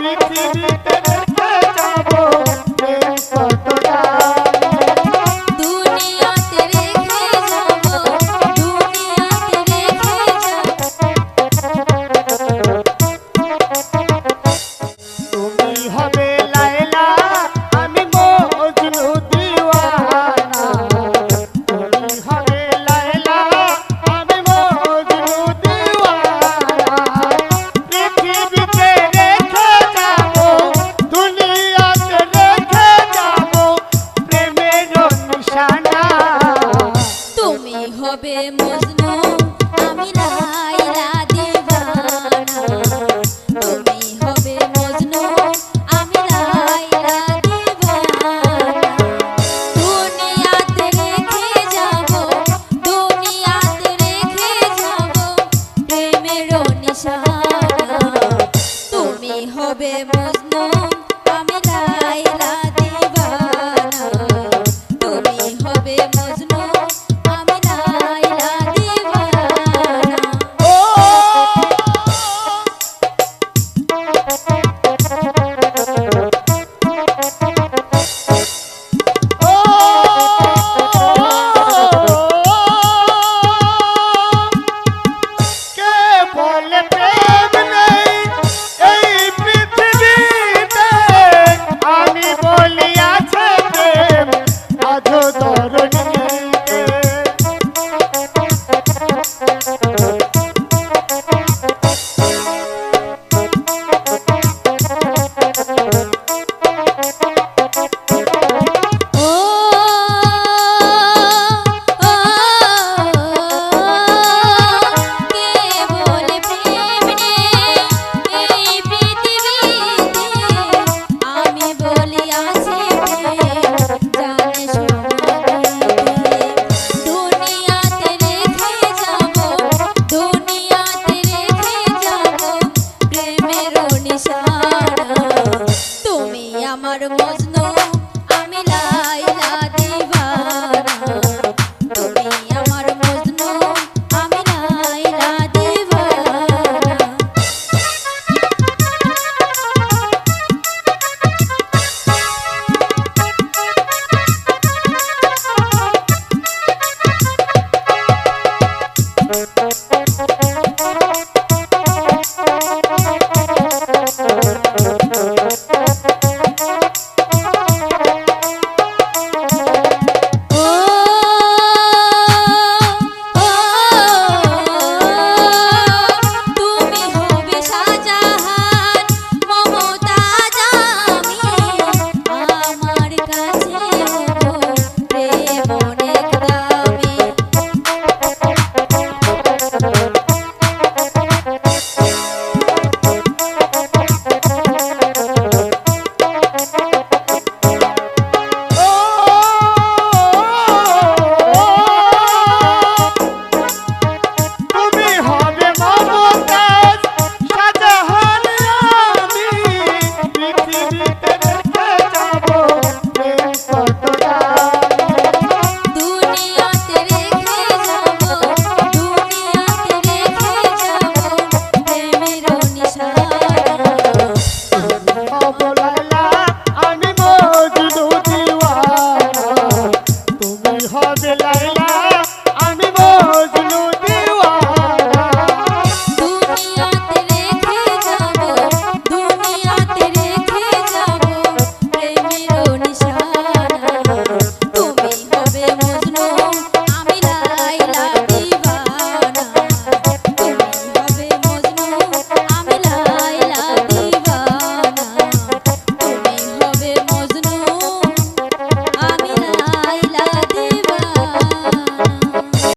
পৃথিবীতে রেখে যাব প্রেম কতটা দুনিয়াতে রেখে যাব দুনিয়াতে রেখে যাব তুমি হবে লায়লা আমি মজনু দিওয়ানা তুমি হবে লায়লা আমি মজনু দিওয়ানা পৃথিবীতে রেখে যাব দুনিয়াতে রেখে যাব প্রেমের নিশানা তুমি হবে মজনু আমি লায়লা দিওয়ানা তুমি হবে মজনু আমি লায়লা দিওয়ানা দুনিয়াতে রেখে যাব দুনিয়াতে রেখে যাব প্রেমের নিশানা তুমি হবে মজনু আমি লায়লা